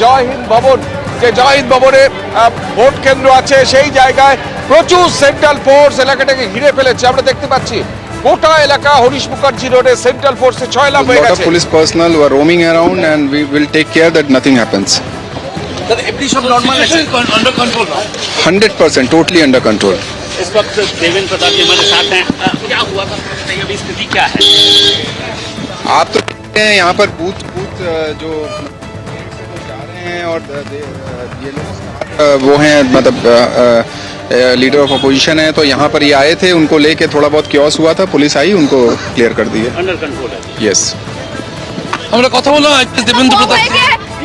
জয় হিন্দ ভবন, যে জয় হিন্দ ভবনে ভোট কেন্দ্র আছে সেই জায়গায় প্রচুর সেন্ট্রাল ফোর্স এলাকাটাকে ঘিরে ফেলেছে। আমরা দেখতে পাচ্ছি গোটা এলাকা হরিশ মুখার্জি রোডে সেন্ট্রাল ফোর্সে ছয়লাভ হয়ে গেছে। Police personnel are roaming around and we will take care that nothing happens. Every सब normal under control 100% totally under control. इस वक्त देवेंद्र प्रताप जी हमारे साथ हैं। क्या हुआ था, बताइए अभी स्थिति क्या है? आप तो देखते हैं यहाँ पर बूथ जो जा रहे हैं और ये लोग वो हैं मतलब लीडर ऑफ अपोजिशन है, तो यहाँ पर ये आए थे, उनको लेके थोड़ा बहुत क्योस हुआ था, पुलिस आई उनको क्लियर कर दिए। अंडर कंट्रोल है। यस আমরা কথা বললাম দেবেন্দ্র প্রতাপ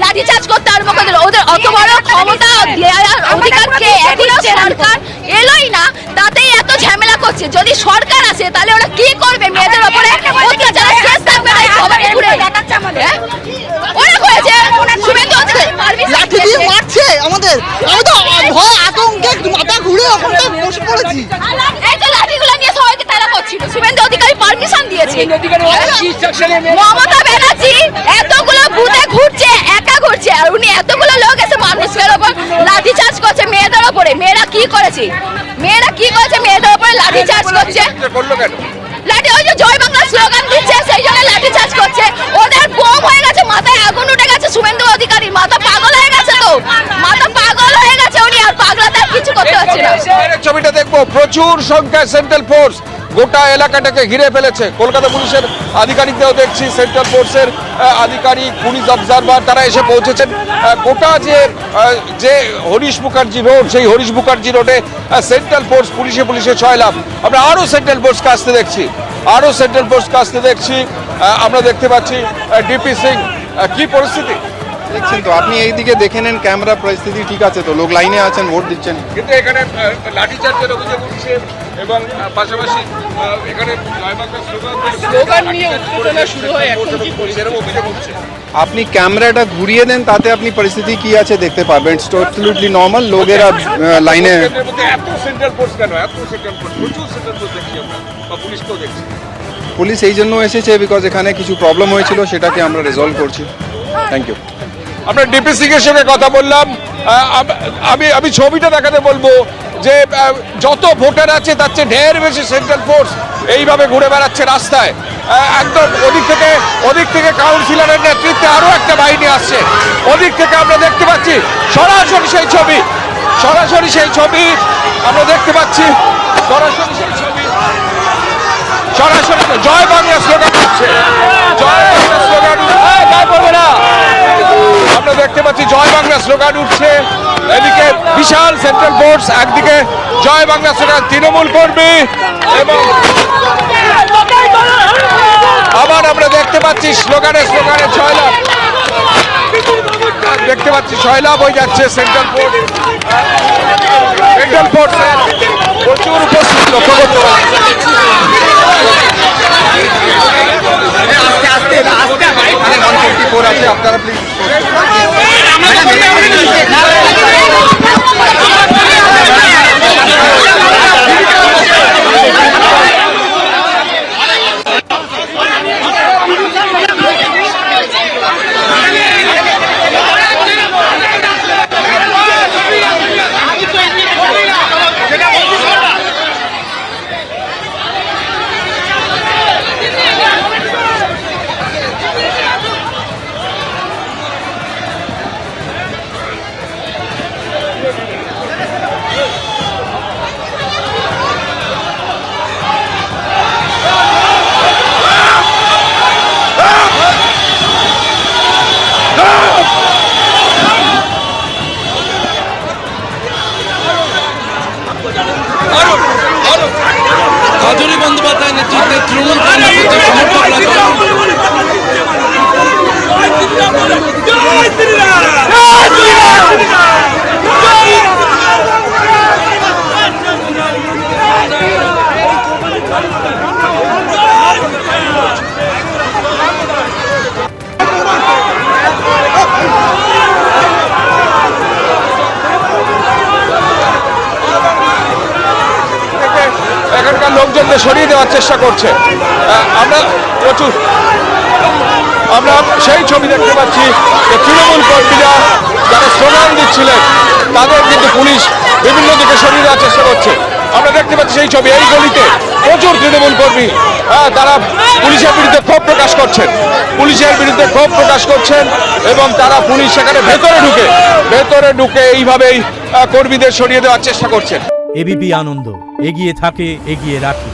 লাঠি চার্জ করতে আরম্ভ করে দিল। ওদের অত বড় ক্ষমতা দেওয়ার অধিকার কে? এখনো সরকার এলোই না, তাতেই এত ঝামেলা করছে। যদি সরকার আসে তাহলে ওরা কি করবে? মেয়েদের উপরে অত্যাচার শেষ থাকবে না। খবর ঘুরে দেখাচ্ছে আমাদের ওরা করেছে শুভেন্দু লাঠি দিয়ে মারছে আমাদের। আমি তো ভয় আতঙ্কে মাথা ঘুরে ওখানটা বসে পড়েছি। এই তো লাঠিগুলো নিয়ে সবাইকে তাড়া করছিল। শুভেন্দু অধিকারী পারমিশন দিয়েছে। মমতা ব্যানার্জি এতগুলো বুথে ঘুরছে, একা ঘুরছে, আর উনি এতগুলো লোক এসে মানুষের উপর লাঠি চার্জ করছে। মেয়েদের উপরে মেয়েরা কি করেছে? মেয়েদের উপরে লাঠি চার্জ করছে। লাঠি ওই যে জয় বাংলা স্লোগান দিচ্ছে সেই জন্য লাঠি চার্জ করছে। ওদের বোম হয়ে গেছে, মাথায় আগুন উঠে গেছে। শুভেন্দু অধিকারী মাথা পাগল হয়ে গেছে, তো মাথা পাগল হয়ে গেছে উনি, আর পাগলাতে আর কিছু করতে পারছে না। ছবিটা দেখবো, প্রচুর সংখ্যায় সেন্ট্রাল ফোর্স গোটা এলাকাটাকে ঘিরে ফেলেছে। কলকাতা পুলিশের আধিকারিকদেরও দেখছি, সেন্ট্রাল ফোর্সের আধিকারিক, পুলিশ অবজারভার তারা এসে পৌঁছেছেন। গোটা যে হরিশ মুখার্জি রোড, সেই হরিশ মুখার্জি রোডে সেন্ট্রাল ফোর্স পুলিশে ছয়লাভ। আমরা আরও সেন্ট্রাল ফোর্সকে আসতে দেখছি, আমরা দেখতে পাচ্ছি ডিপি সিং। কি পরিস্থিতি দেখছেন তো আপনি এইদিকে দেখে নেন, ক্যামেরা পরিস্থিতি ঠিক আছে তো, লোক লাইনে আছেন, ভোট দিচ্ছেন, কিন্তু এখানে লাঠিচার্জের অভিযোগ উঠছে এবং পাশাপাশি এখানে স্লোগান নিয়ে উত্তেজনা শুরু হয়। এখন কি এরকম অভিযোগ উঠছে। আপনি ক্যামেরাটা ঘুরিয়ে দেন, তাতে আপনি পরিস্থিতি কি আছে দেখতে পাবেন। ইটস টোটালি নর্মাল, লোকেরা লাইনে। এত সেন্ট্রাল ফোর্স কেন? এত সেন্ট্রাল ফোর্স, প্রচুর সেন্ট্রাল ফোর্স দেখছি আমরা, বা পুলিশকেও দেখছি। পুলিশ এই জন্য এসেছে বিকজ এখানে কিছু প্রবলেম হয়েছিল, সেটাকে আমরা রিজলভ করছি। Thank you. আমরা ডিপি সিং এর সঙ্গে কথা বললাম। আমি ছবিটা দেখাতে বলবো যে যত ভোটার আছে তার চেয়ে ঢের বেশি সেন্ট্রাল ফোর্স এইভাবে ঘুরে বেড়াচ্ছে রাস্তায়। একদম ওদিক থেকে কাউন্সিলরের নেতৃত্বে আরো একটা বাহিনী আসছে। ওদিক থেকে আমরা দেখতে পাচ্ছি সরাসরি সেই ছবি আমরা দেখতে পাচ্ছি। সরাসরি জয় বাংলা স্লোগান উঠছে, আমরা দেখতে পাচ্ছি জয় বাংলা স্লোগান উঠছে। এদিকে বিশাল সেন্ট্রাল ফোর্স, একদিকে জয় বাংলা স্লোগান, তৃণমূল কর্মী, এবং আবার আমরা দেখতে পাচ্ছি স্লোগানে ছয়লাভ। দেখতে পাচ্ছি ছয়লাভ হয়ে যাচ্ছে সেন্ট্রাল ফোর্স। প্রচুর উপস্থিত লক্ষ্য করতে পারছি। আছে আপনারা প্লিজ কাজরি বন্দ্যোপাধ্যায় নেতৃত্বে তৃণমূল কংগ্রেসের এখানকার লোকজনকে সরিয়ে দেওয়ার চেষ্টা করছে। আমরা সেই ছবি দেখতে পাচ্ছি যে তৃণমূল কর্মীরা তাদের কিন্তু পুলিশ বিভিন্ন দিকে সরিয়ে দেওয়ার চেষ্টা করছে। আমরা দেখতে পাচ্ছি সেই ছবি, এই গলিতে প্রচুর তৃণমূল কর্মী তারা পুলিশের বিরুদ্ধে ক্ষোভ প্রকাশ করছেন, এবং তারা পুলিশ সেখানে ভেতরে ঢুকে এইভাবেই কর্মীদের সরিয়ে দেওয়ার চেষ্টা করছেন। এবিপি আনন্দ, এগিয়ে থাকে, এগিয়ে রাখে।